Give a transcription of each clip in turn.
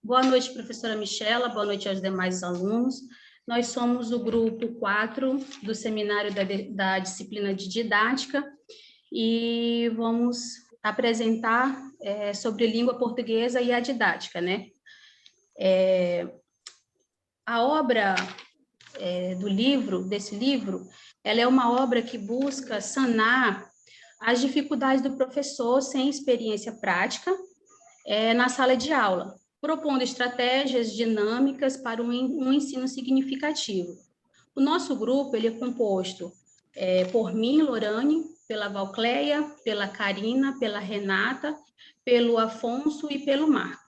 Boa noite, professora Michela, boa noite aos demais alunos. Nós somos o grupo 4 do seminário da disciplina de didática e vamos apresentar sobre língua portuguesa e a didática, né? A obra desse livro, ela é uma obra que busca sanar as dificuldades do professor sem experiência prática na sala de aula, propondo estratégias dinâmicas para um ensino significativo. O nosso grupo ele é composto por mim, Lorane, pela Valcleia, pela Karina, pela Renata, pelo Afonso e pelo Marco.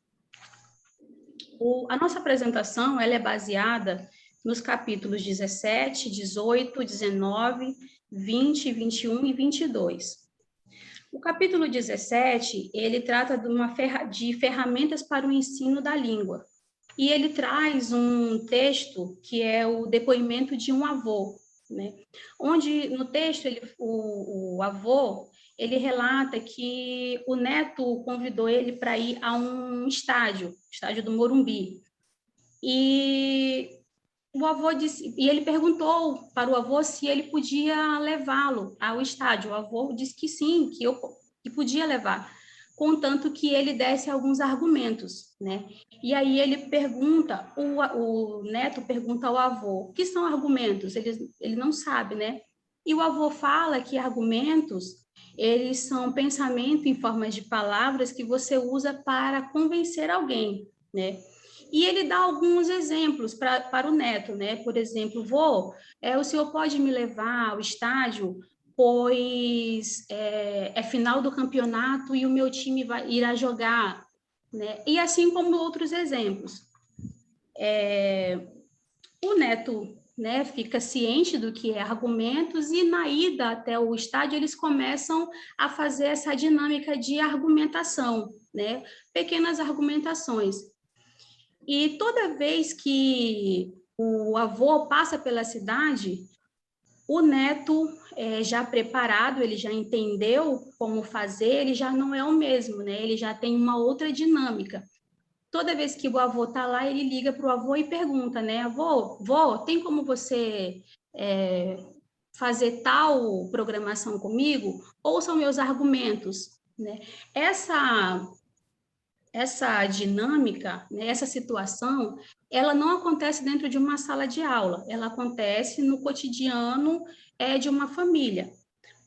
A nossa apresentação ela é baseada nos capítulos 17, 18, 19, 20, 21 e 22. O capítulo 17, ele trata de ferramentas para o ensino da língua. E ele traz um texto que é o depoimento de um avô, né? Onde no texto o avô ele relata que o neto convidou ele para ir a um estádio do Morumbi. E o avô disse, e ele perguntou para o avô se ele podia levá-lo ao estádio. O avô disse que sim, que podia levar, contanto que ele desse alguns argumentos, né? E aí ele pergunta, o neto pergunta ao avô, o que são argumentos? Ele não sabe, né? E o avô fala que argumentos, eles são pensamento em formas de palavras que você usa para convencer alguém, né? E ele dá alguns exemplos para o neto, né? Por exemplo, vô, o senhor pode me levar ao estádio, pois é final do campeonato e o meu time irá jogar, né? E assim como outros exemplos. O neto, né, fica ciente do que é argumentos e na ida até o estádio eles começam a fazer essa dinâmica de argumentação, né? Pequenas argumentações. E toda vez que o avô passa pela cidade, o neto, já preparado, ele já entendeu como fazer, ele já não é o mesmo, né? Ele já tem uma outra dinâmica. Toda vez que o avô está lá, ele liga para o avô e pergunta, né? Avô, tem como você fazer tal programação comigo? Ouçam meus argumentos, né? Essa dinâmica, né, essa situação, ela não acontece dentro de uma sala de aula, ela acontece no cotidiano de uma família.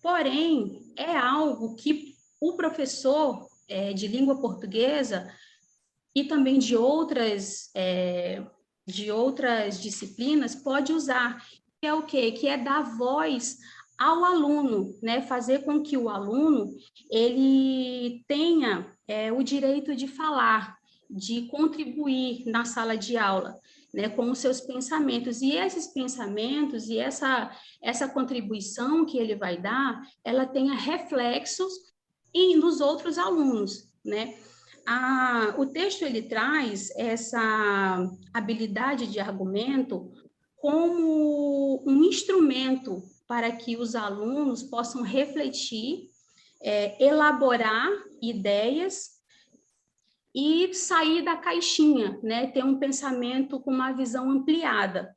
Porém, é algo que o professor de língua portuguesa e também de outras disciplinas pode usar, que é o quê? Que é dar voz ao aluno, né? Fazer com que o aluno ele tenha o direito de falar, de contribuir na sala de aula, né? Com os seus pensamentos. E esses pensamentos e essa contribuição que ele vai dar, ela tenha reflexos nos outros alunos, né? O texto ele traz essa habilidade de argumento como um instrumento para que os alunos possam refletir, elaborar ideias e sair da caixinha, né? Ter um pensamento com uma visão ampliada.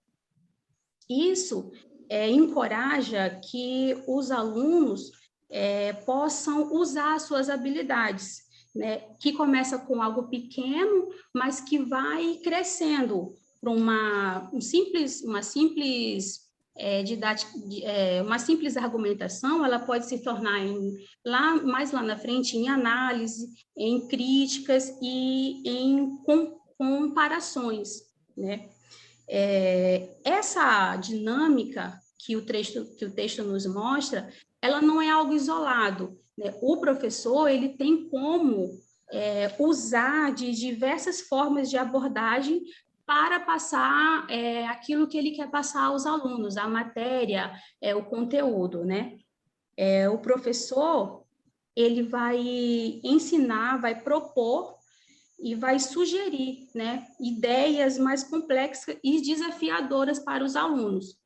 Isso encoraja que os alunos possam usar suas habilidades, né? Que começa com algo pequeno, mas que vai crescendo para uma simples argumentação, ela pode se tornar mais lá na frente em análise, em críticas e em comparações, né? Essa dinâmica que o texto nos mostra, ela não é algo isolado, né? O professor ele tem como usar de diversas formas de abordagem para passar aquilo que ele quer passar aos alunos, a matéria, o conteúdo, né? O professor ele vai ensinar, vai propor e vai sugerir, né, ideias mais complexas e desafiadoras para os alunos.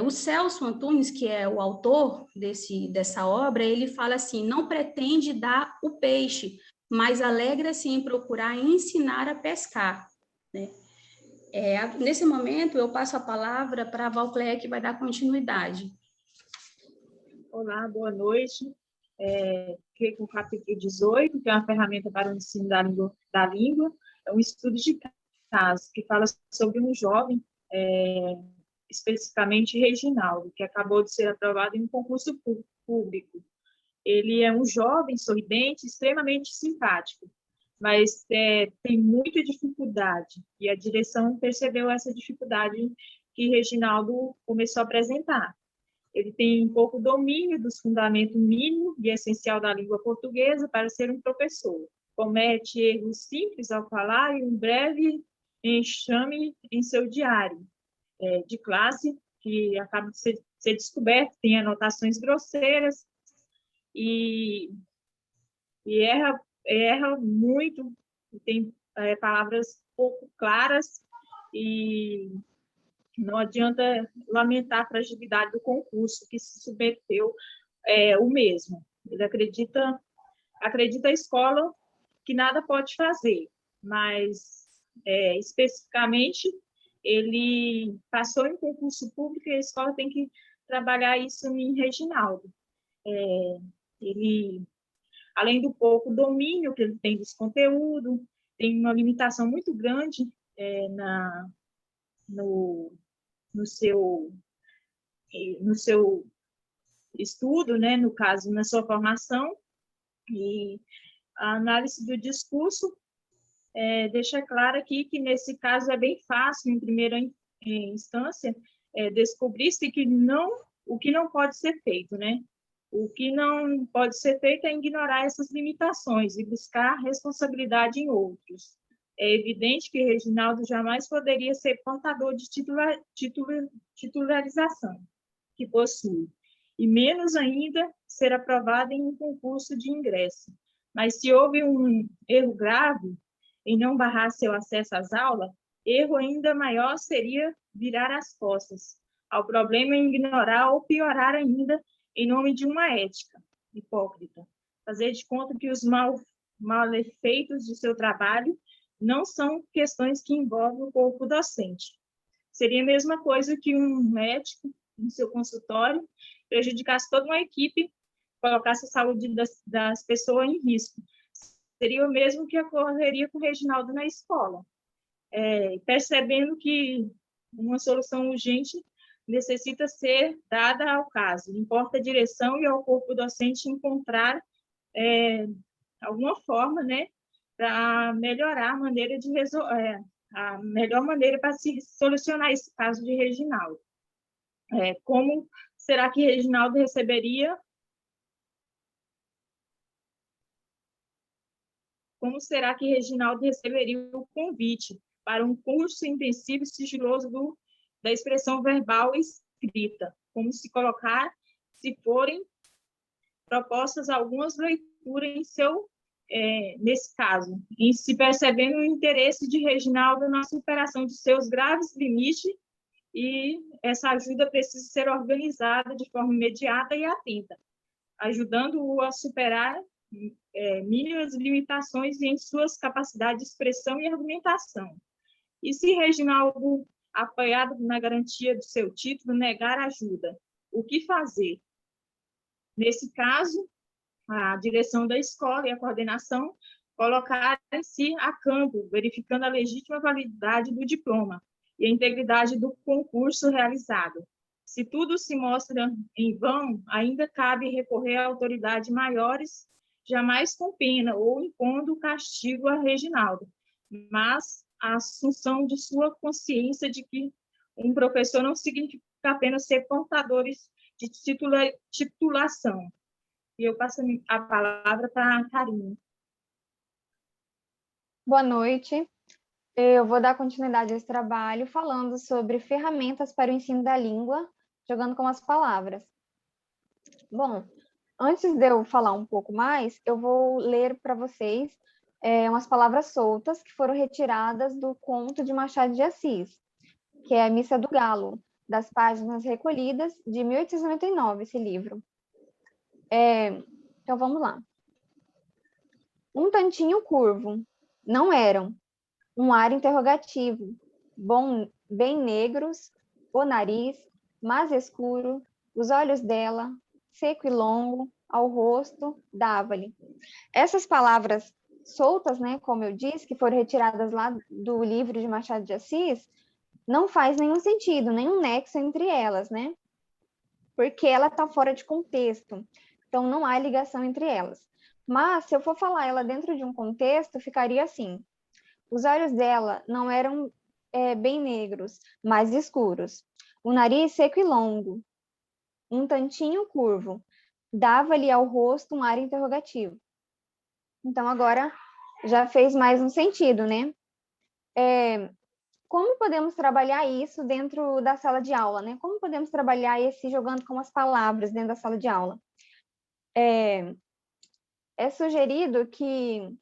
O Celso Antunes, que é o autor dessa obra, ele fala assim, não pretende dar o peixe, mas alegra-se em procurar ensinar a pescar, né? Nesse momento, eu passo a palavra para a Valcléia, que vai dar continuidade. Olá, boa noite. Fiquei com o capítulo 18, que é uma ferramenta para o ensino da língua. É um estudo de caso, que fala sobre um jovem, especificamente Reginaldo, que acabou de ser aprovado em um concurso público. Ele é um jovem, sorridente, extremamente simpático, mas tem muita dificuldade, e a direção percebeu essa dificuldade que Reginaldo começou a apresentar. Ele tem pouco domínio dos fundamentos mínimos e essencial da língua portuguesa para ser um professor. Comete erros simples ao falar e um breve enxame em seu diário de classe, que acaba de ser descoberto, tem anotações grosseiras e, erra muito, tem palavras pouco claras e não adianta lamentar a fragilidade do concurso que se submeteu o mesmo. Ele acredita a escola que nada pode fazer, mas especificamente ele passou em concurso público e a escola tem que trabalhar isso em Reginaldo. Ele, além do pouco domínio que ele tem desse conteúdo, tem uma limitação muito grande no, no seu estudo, né, no caso, na sua formação, e a análise do discurso deixa claro aqui que, nesse caso, é bem fácil, em primeira instância, descobrir-se que o que não pode ser feito, né? O que não pode ser feito é ignorar essas limitações e buscar responsabilidade em outros. É evidente que Reginaldo jamais poderia ser portador de titularização que possui, e menos ainda ser aprovado em um concurso de ingresso. Mas se houve um erro grave em não barrar seu acesso às aulas, erro ainda maior seria virar as costas ao problema e ignorar ou piorar ainda em nome de uma ética hipócrita. Fazer de conta que os malefeitos de seu trabalho não são questões que envolvem o corpo docente. Seria a mesma coisa que um médico, no seu consultório, prejudicasse toda uma equipe, colocasse a saúde das pessoas em risco. Seria o mesmo que ocorreria com o Reginaldo na escola. Percebendo que uma solução urgente necessita ser dada ao caso. Importa a direção e ao corpo docente encontrar alguma forma, né, para melhorar a maneira de resolver, a melhor maneira para se solucionar esse caso de Reginaldo. Como será que Reginaldo receberia? Como será que Reginaldo receberia o convite para um curso intensivo e sigiloso da expressão verbal e escrita? Como se colocar, se forem propostas algumas leituras nesse caso, em se percebendo o interesse de Reginaldo na superação de seus graves limites, e essa ajuda precisa ser organizada de forma imediata e atenta, ajudando-o a superar mínimas limitações em suas capacidades de expressão e argumentação. E se Reginaldo, apoiado na garantia do seu título, negar ajuda, o que fazer? Nesse caso, a direção da escola e a coordenação colocarem-se a campo, verificando a legítima validade do diploma e a integridade do concurso realizado. Se tudo se mostra em vão, ainda cabe recorrer a autoridades maiores, jamais com pena ou impondo castigo a Reginaldo, mas a assunção de sua consciência de que um professor não significa apenas ser portadores de titulação. E eu passo a palavra para a Karine. Boa noite. Eu vou dar continuidade a esse trabalho falando sobre ferramentas para o ensino da língua, jogando com as palavras. Bom, antes de eu falar um pouco mais, eu vou ler para vocês umas palavras soltas que foram retiradas do conto de Machado de Assis, que é a Missa do Galo, das páginas recolhidas de 1899, esse livro. Então, vamos lá. Um tantinho curvo. Não eram. Um ar interrogativo. Bem negros, o nariz, mais escuro, os olhos dela, seco e longo, ao rosto, dava-lhe. Essas palavras soltas, né, como eu disse, que foram retiradas lá do livro de Machado de Assis, não faz nenhum sentido, nenhum nexo entre elas, né? Porque ela está fora de contexto. Então, não há ligação entre elas. Mas, se eu for falar ela dentro de um contexto, ficaria assim. Os olhos dela não eram bem negros, mas escuros. O nariz seco e longo, um tantinho curvo. Dava-lhe ao rosto um ar interrogativo. Então, agora já fez mais um sentido, né? Como podemos trabalhar isso dentro da sala de aula, né? Como podemos trabalhar esse jogando com as palavras dentro da sala de aula? É sugerido que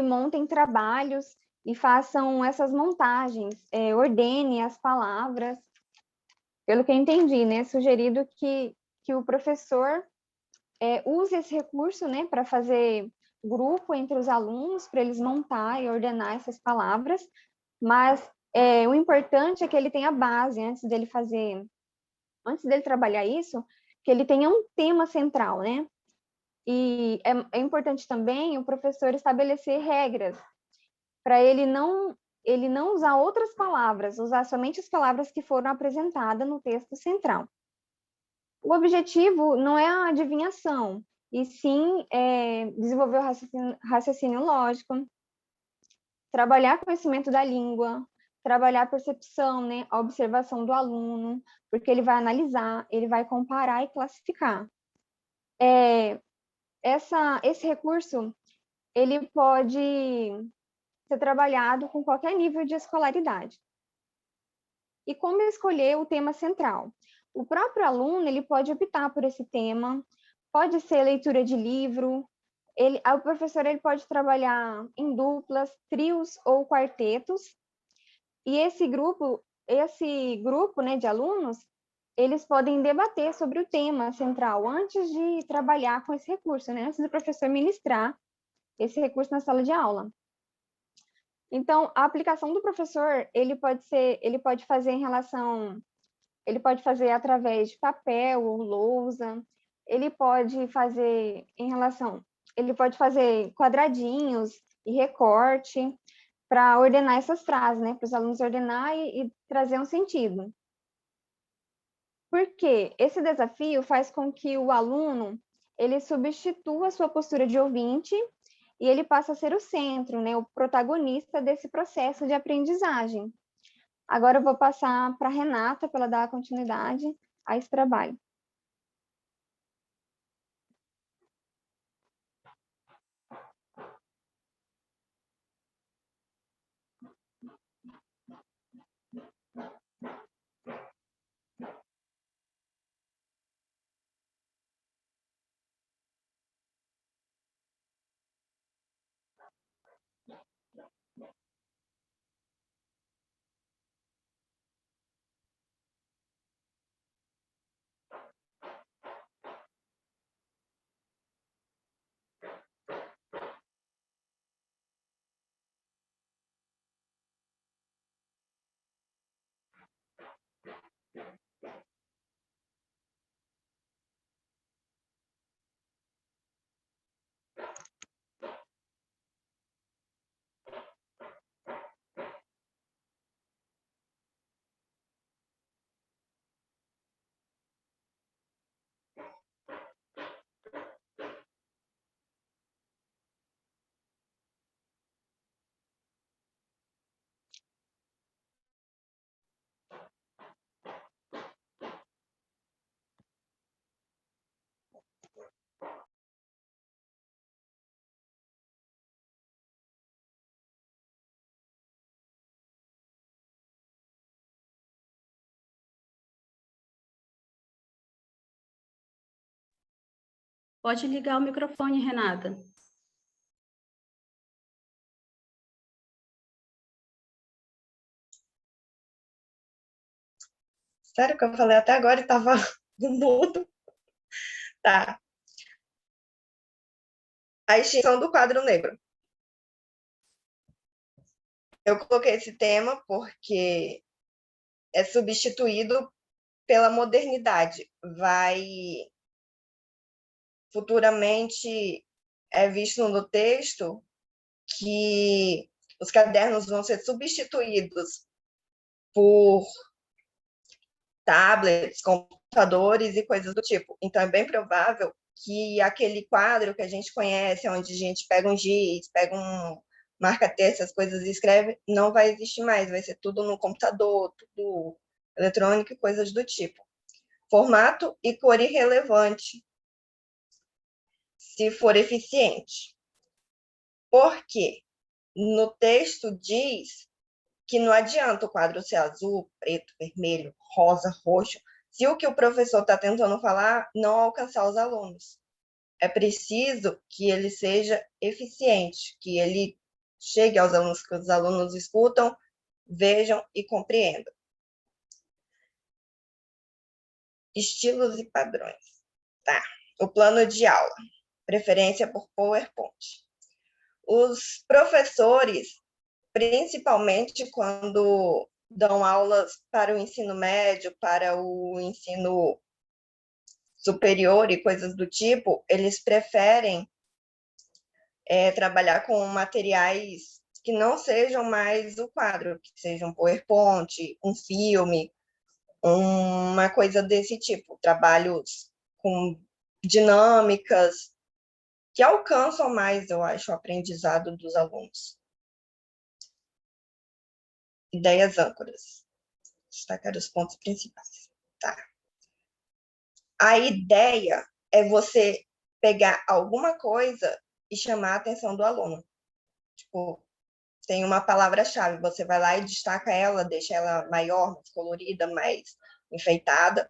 montem trabalhos e façam essas montagens, ordenem as palavras. Pelo que eu entendi, né? É sugerido que o professor use esse recurso, né, para fazer grupo entre os alunos, para eles montar e ordenar essas palavras, mas o importante é que ele tenha base antes dele trabalhar isso, que ele tenha um tema central, né? E é importante também o professor estabelecer regras para ele não usar outras palavras, usar somente as palavras que foram apresentadas no texto central. O objetivo não é a adivinhação, e sim desenvolver o raciocínio lógico, trabalhar conhecimento da língua, trabalhar a percepção, né, a observação do aluno, porque ele vai analisar, ele vai comparar e classificar. Esse recurso, ele pode ser trabalhado com qualquer nível de escolaridade. E como escolher o tema central? O próprio aluno, ele pode optar por esse tema, pode ser leitura de livro, o professor ele pode trabalhar em duplas, trios ou quartetos, e esse grupo, né, de alunos, eles podem debater sobre o tema central antes de trabalhar com esse recurso, né, antes do professor ministrar esse recurso na sala de aula. Então, a aplicação do professor, ele pode fazer através de papel ou lousa, ele pode fazer quadradinhos e recorte para ordenar essas frases, né, para os alunos ordenar e trazer um sentido. Porque esse desafio faz com que o aluno ele substitua a sua postura de ouvinte e ele passa a ser o centro, né, o protagonista desse processo de aprendizagem. Agora eu vou passar para a Renata para ela dar continuidade a esse trabalho. Pode ligar o microfone, Renata. Sério que eu falei até agora e estava no mudo? Tá. A extinção do quadro negro. Eu coloquei esse tema porque é substituído pela modernidade. Futuramente é visto no texto que os cadernos vão ser substituídos por tablets, computadores e coisas do tipo. Então, é bem provável que aquele quadro que a gente conhece, onde a gente pega um giz, pega um marca-texto, as coisas e escreve, não vai existir mais. Vai ser tudo no computador, tudo eletrônico e coisas do tipo. Formato e cor irrelevante, se for eficiente. Por quê? No texto diz que não adianta o quadro ser azul, preto, vermelho, rosa, roxo, se o que o professor está tentando falar não alcançar os alunos. É preciso que ele seja eficiente, que ele chegue aos alunos, que os alunos escutam, vejam e compreendam. Estilos e padrões. Tá. O plano de aula. Preferência por PowerPoint. Os professores, principalmente quando dão aulas para o ensino médio, para o ensino superior e coisas do tipo, eles preferem trabalhar com materiais que não sejam mais o quadro, que sejam um PowerPoint, um filme, uma coisa desse tipo, trabalhos com dinâmicas que alcançam mais, eu acho, o aprendizado dos alunos. Ideias âncoras. Destacar os pontos principais. Tá. A ideia é você pegar alguma coisa e chamar a atenção do aluno. Tipo, tem uma palavra-chave, você vai lá e destaca ela, deixa ela maior, mais colorida, mais enfeitada.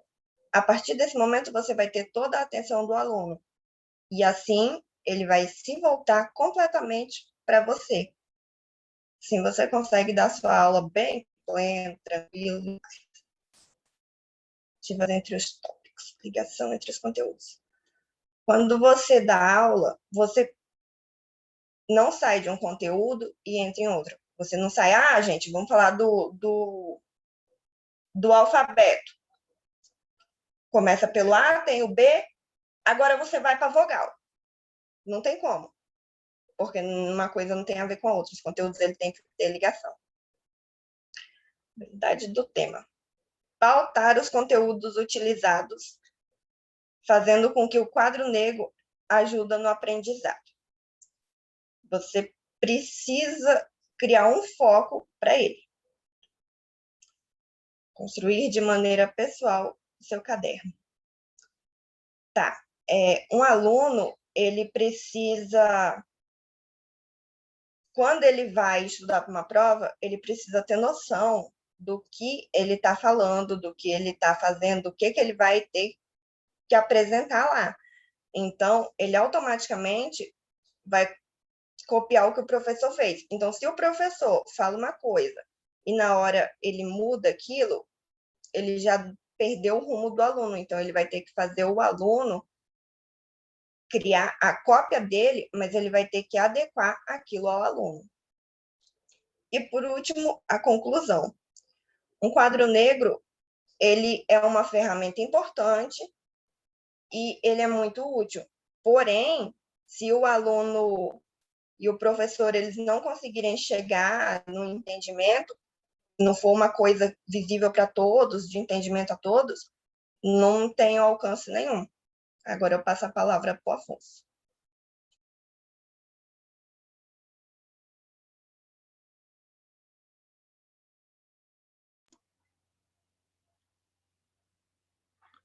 A partir desse momento, você vai ter toda a atenção do aluno. E assim, ele vai se voltar completamente para você. Assim, você consegue dar sua aula bem plena, tranquila, entre os tópicos, ligação entre os conteúdos. Quando você dá aula, você não sai de um conteúdo e entra em outro. Você não sai, gente, vamos falar do alfabeto. Começa pelo A, tem o B, agora você vai para a vogal. Não tem como, porque uma coisa não tem a ver com a outra. Os conteúdos ele tem que ter ligação. Verdade do tema. Pautar os conteúdos utilizados, fazendo com que o quadro negro ajude no aprendizado. Você precisa criar um foco para ele. Construir de maneira pessoal o seu caderno. Tá. Um aluno, ele precisa, quando ele vai estudar para uma prova, ele precisa ter noção do que ele está falando, do que ele está fazendo, do que ele vai ter que apresentar lá. Então, ele automaticamente vai copiar o que o professor fez. Então, se o professor fala uma coisa e na hora ele muda aquilo, ele já perdeu o rumo do aluno. Então, ele vai ter que fazer o aluno criar a cópia dele, mas ele vai ter que adequar aquilo ao aluno. E, por último, a conclusão. Um quadro negro, ele é uma ferramenta importante e ele é muito útil. Porém, se o aluno e o professor eles não conseguirem chegar no entendimento, não for uma coisa visível para todos, de entendimento a todos, não tem alcance nenhum. Agora eu passo a palavra para o Afonso.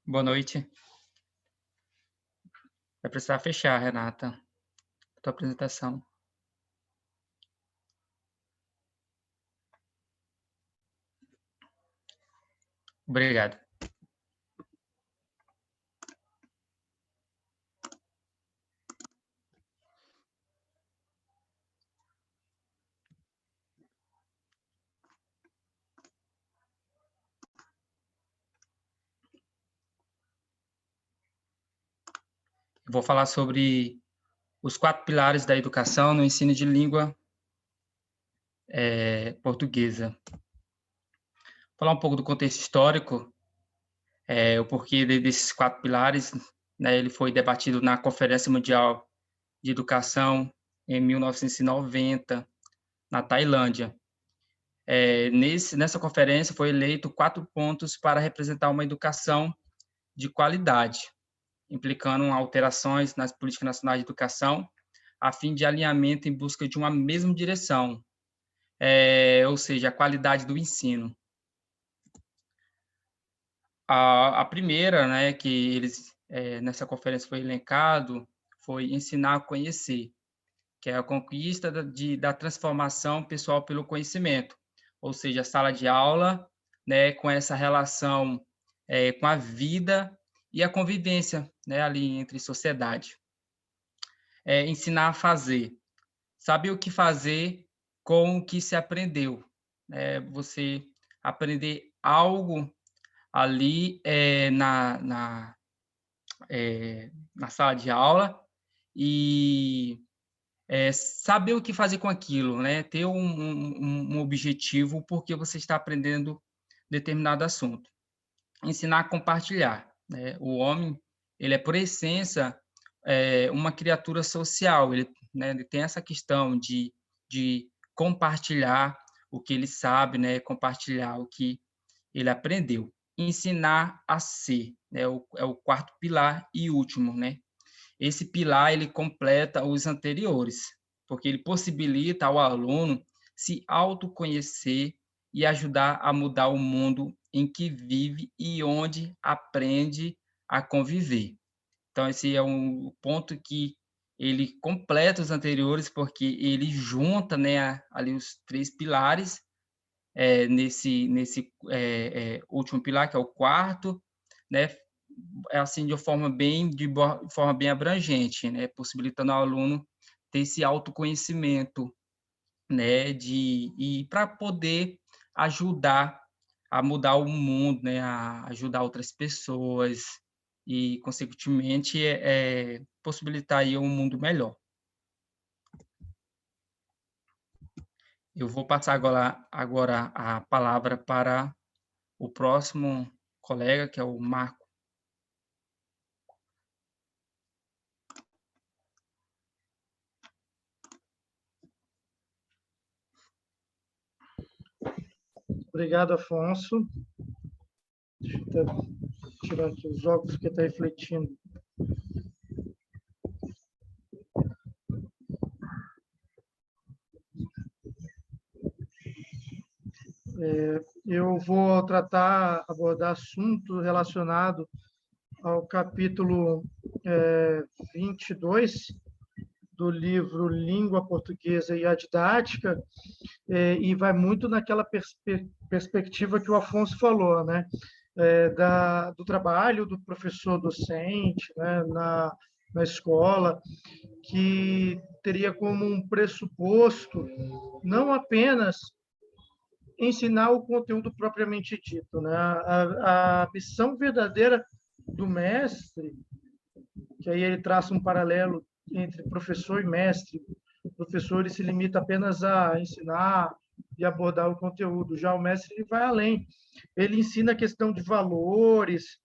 Boa noite. Vai precisar fechar, Renata, a tua apresentação. Obrigado. Eu vou falar sobre os 4 pilares da educação no ensino de língua portuguesa. Falar um pouco do contexto histórico, o porquê desses 4 pilares, né? Ele foi debatido na Conferência Mundial de Educação em 1990, na Tailândia. Nessa conferência foi eleito 4 pontos para representar uma educação de qualidade, implicando alterações nas políticas nacionais de educação, a fim de alinhamento em busca de uma mesma direção, ou seja, a qualidade do ensino. A primeira, né, que eles nessa conferência foi elencado, foi ensinar a conhecer, que é a conquista da transformação pessoal pelo conhecimento, ou seja, a sala de aula, né, com essa relação com a vida e a convivência, né, ali entre sociedade. Ensinar a fazer, saber o que fazer com o que se aprendeu, você aprender algo ali na sala de aula e saber o que fazer com aquilo, né? Ter um objetivo porque você está aprendendo determinado assunto. Ensinar a compartilhar, né? O homem, ele é, por essência, uma criatura social, ele, né, ele tem essa questão de compartilhar o que ele sabe, né? Compartilhar o que ele aprendeu. Ensinar a ser, né? É o 4º pilar e último, né? Esse pilar ele completa os anteriores, porque ele possibilita ao aluno se autoconhecer e ajudar a mudar o mundo em que vive e onde aprende a conviver. Então, esse é um ponto que ele completa os anteriores, porque ele junta, né, ali os 3 pilares, nesse último pilar, que é o 4º, né, assim, de forma bem abrangente, né, possibilitando ao aluno ter esse autoconhecimento, né, e para poder ajudar a mudar o mundo, né, a ajudar outras pessoas e, consequentemente, possibilitar aí um mundo melhor. Eu vou passar agora a palavra para o próximo colega, que é o Marco. Obrigado, Afonso. Deixa eu tirar aqui os óculos, porque está refletindo. Eu vou abordar assunto relacionado ao capítulo 22 do livro Língua Portuguesa e a Didática, e vai muito naquela perspectiva que o Afonso falou, né? Do trabalho do professor docente, né? na escola, que teria como um pressuposto não apenas ensinar o conteúdo propriamente dito, né? A missão verdadeira do mestre, que aí ele traça um paralelo entre professor e mestre. O professor ele se limita apenas a ensinar e abordar o conteúdo. Já o mestre ele vai além. Ele ensina a questão de valores,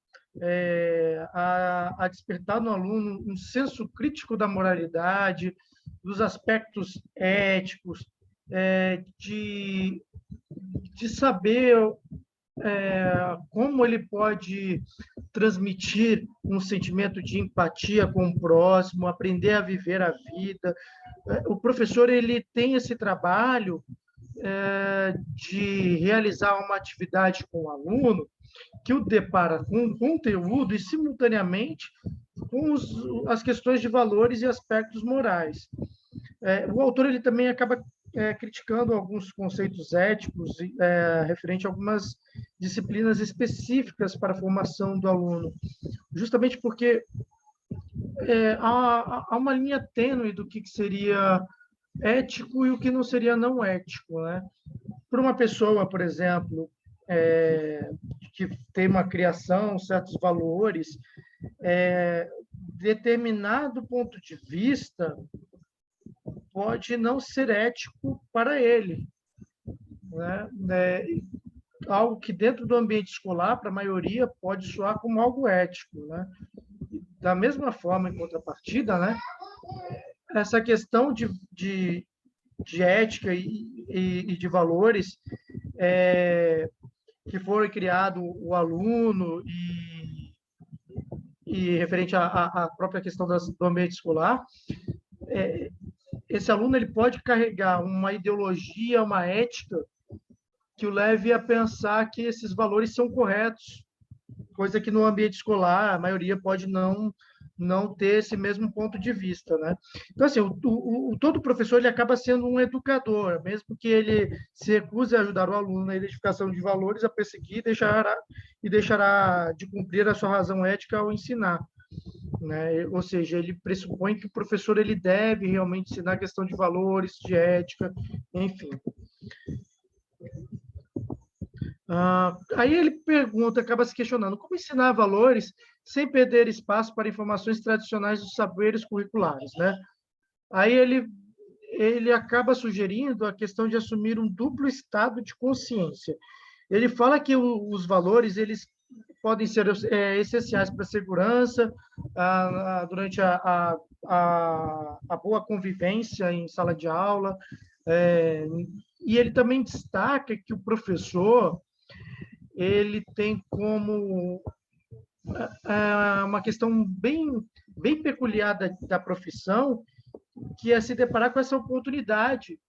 a despertar no aluno um senso crítico da moralidade, dos aspectos éticos, de saber como ele pode transmitir um sentimento de empatia com o próximo, aprender a viver a vida. O professor ele tem esse trabalho de realizar uma atividade com o aluno que o depara com o conteúdo e, simultaneamente, com as questões de valores e aspectos morais. O autor ele também acaba criticando alguns conceitos éticos referente a algumas disciplinas específicas para a formação do aluno, justamente porque há uma linha tênue do que seria ético e o que não seria não ético, né? Para uma pessoa, por exemplo, que tem uma criação, certos valores, determinado ponto de vista pode não ser ético para ele, né? Algo que dentro do ambiente escolar, para a maioria, pode soar como algo ético, né? Da mesma forma, em contrapartida, né? Essa questão de ética e de valores que foi criado o aluno e referente à própria questão do ambiente escolar, esse aluno ele pode carregar uma ideologia, uma ética que o leve a pensar que esses valores são corretos, coisa que no ambiente escolar a maioria pode não ter esse mesmo ponto de vista, né? Então, assim, todo professor ele acaba sendo um educador, mesmo que ele se recuse a ajudar o aluno na identificação de valores, a perseguir e deixará de cumprir a sua razão ética ao ensinar, né? Ou seja, ele pressupõe que o professor ele deve realmente ensinar a questão de valores, de ética, enfim. Aí ele pergunta, acaba se questionando, como ensinar valores sem perder espaço para informações tradicionais dos saberes curriculares, né? Aí ele acaba sugerindo a questão de assumir um duplo estado de consciência. Ele fala que os valores eles podem ser essenciais para a segurança, durante a boa convivência em sala de aula, e ele também destaca que o professor ele tem como uma questão bem peculiar da profissão, que é se deparar com essa oportunidade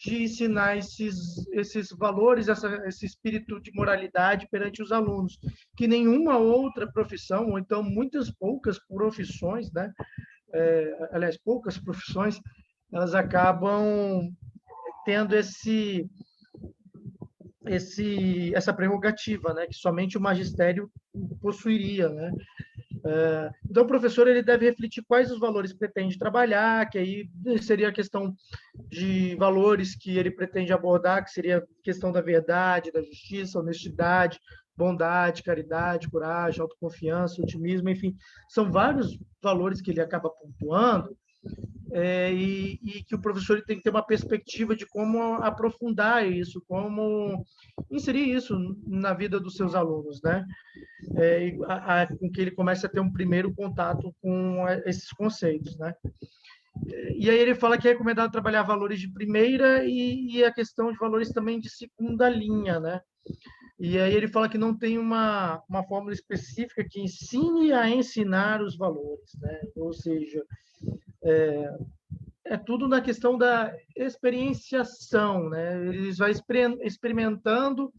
de ensinar esses valores, esse espírito de moralidade perante os alunos, que nenhuma outra profissão, ou então muitas poucas profissões, né? Aliás, poucas profissões, elas acabam tendo essa prerrogativa, né, que somente o magistério possuiria, né? Então, o professor ele deve refletir quais os valores pretende trabalhar, que aí seria a questão de valores que ele pretende abordar, que seria a questão da verdade, da justiça, honestidade, bondade, caridade, coragem, autoconfiança, otimismo, enfim, são vários valores que ele acaba pontuando, e que o professor tem que ter uma perspectiva de como aprofundar isso, como inserir isso na vida dos seus alunos, né? Com que ele comece a ter um primeiro contato com esses conceitos, né? E aí ele fala que é recomendado trabalhar valores de primeira e a questão de valores também de segunda linha, né? E aí ele fala que não tem uma fórmula específica que ensine a ensinar os valores, né? Ou seja, é tudo na questão da experienciação, né? Eles vão experimentando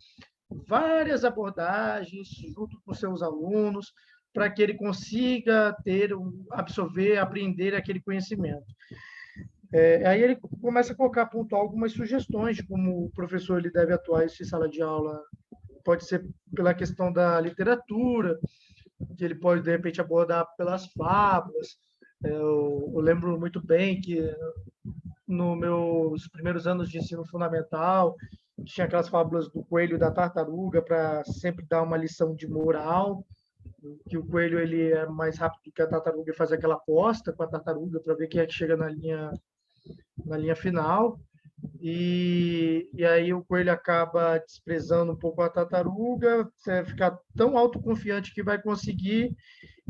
várias abordagens junto com seus alunos para que ele consiga absorver, aprender aquele conhecimento. Aí ele começa a colocar, pontuar algumas sugestões de como o professor ele deve atuar em sala de aula. Pode ser pela questão da literatura, que ele pode, de repente, abordar pelas fábulas. Eu lembro muito bem que, nos meus primeiros anos de ensino fundamental, tinha aquelas fábulas do coelho e da tartaruga para sempre dar uma lição de moral, que o coelho ele é mais rápido que a tartaruga e faz aquela aposta com a tartaruga para ver quem é que chega na linha final. E aí o coelho acaba desprezando um pouco a tartaruga, ficar tão autoconfiante que vai conseguir,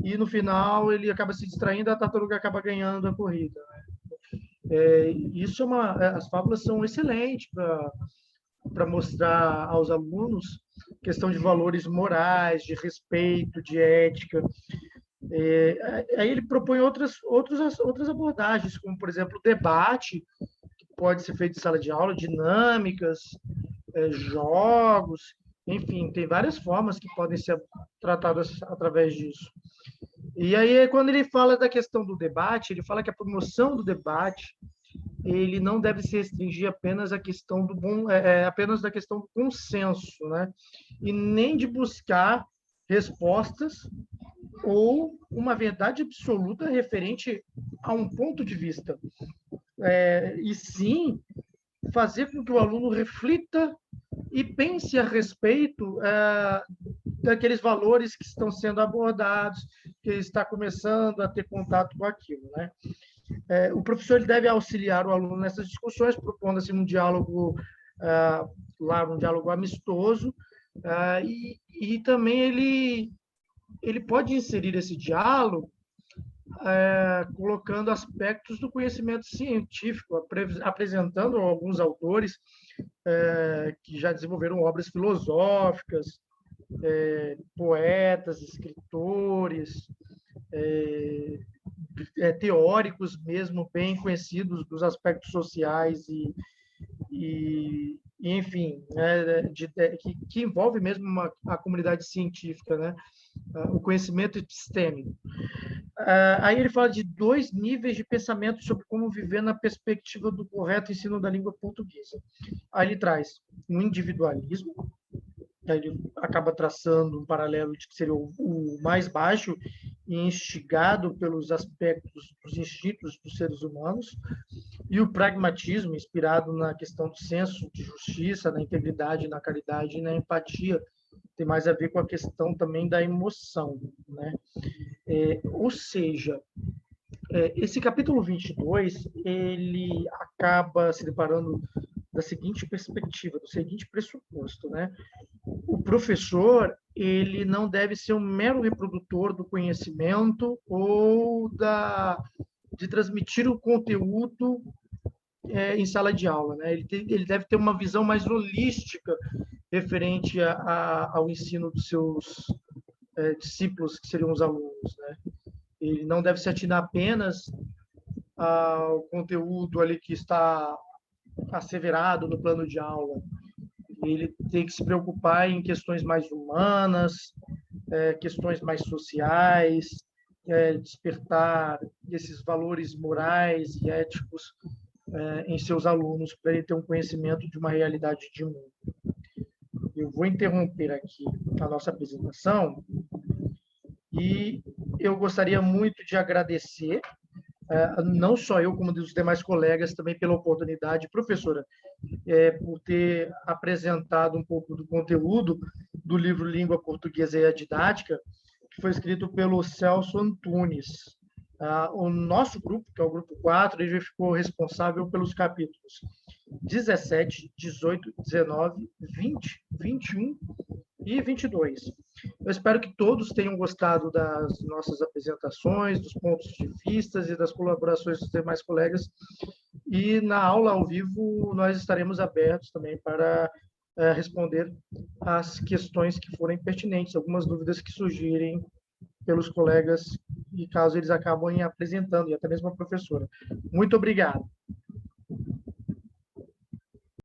e no final ele acaba se distraindo, a tartaruga acaba ganhando a corrida, né? Isso as fábulas são excelentes para mostrar aos alunos questão de valores morais, de respeito, de ética. Aí ele propõe outras abordagens, como, por exemplo, o debate, que pode ser feito em sala de aula, dinâmicas, jogos, enfim, tem várias formas que podem ser tratadas através disso. E aí, quando ele fala da questão do debate, ele fala que a promoção do debate ele não deve se restringir apenas à questão apenas da questão do consenso, né? E nem de buscar respostas ou uma verdade absoluta referente a um ponto de vista, e sim fazer com que o aluno reflita e pense a respeito daqueles valores que estão sendo abordados, porque está começando a ter contato com aquilo, né? O professor ele deve auxiliar o aluno nessas discussões, propondo assim um diálogo um diálogo amistoso, e também ele pode inserir esse diálogo colocando aspectos do conhecimento científico, apresentando alguns autores que já desenvolveram obras filosóficas, poetas, escritores, teóricos mesmo bem conhecidos dos aspectos sociais e enfim, né, que envolve mesmo a comunidade científica, né, o conhecimento epistêmico. Aí ele fala de 2 níveis de pensamento sobre como viver na perspectiva do correto ensino da língua portuguesa. Aí ele traz um individualismo, ele acaba traçando um paralelo de que seria o mais baixo e instigado pelos aspectos dos instintos dos seres humanos, e o pragmatismo, inspirado na questão do senso de justiça, na integridade, na caridade e na empatia, tem mais a ver com a questão também da emoção, né? Ou seja, esse capítulo 22, ele acaba se deparando da seguinte perspectiva, do seguinte pressuposto, né? O professor, ele não deve ser um mero reprodutor do conhecimento ou de transmitir o conteúdo em sala de aula, né? Ele deve ter uma visão mais holística referente ao ensino dos seus discípulos, que seriam os alunos, né? Ele não deve se atinar apenas ao conteúdo ali que está asseverado no plano de aula. Ele tem que se preocupar em questões mais humanas, questões mais sociais, despertar esses valores morais e éticos em seus alunos, para ele ter um conhecimento de uma realidade de mundo. Eu vou interromper aqui a nossa apresentação e eu gostaria muito de agradecer, não só eu, como dos demais colegas, também pela oportunidade, professora, por ter apresentado um pouco do conteúdo do livro Língua Portuguesa e a Didática, que foi escrito pelo Celso Antunes. O nosso grupo, que é o grupo 4, ele ficou responsável pelos capítulos 17, 18, 19, 20, 21 e 22. Eu espero que todos tenham gostado das nossas apresentações, dos pontos de vista e das colaborações dos demais colegas. E na aula ao vivo nós estaremos abertos também para responder as questões que forem pertinentes, algumas dúvidas que surgirem pelos colegas e caso eles acabem apresentando, e até mesmo a professora. Muito obrigado.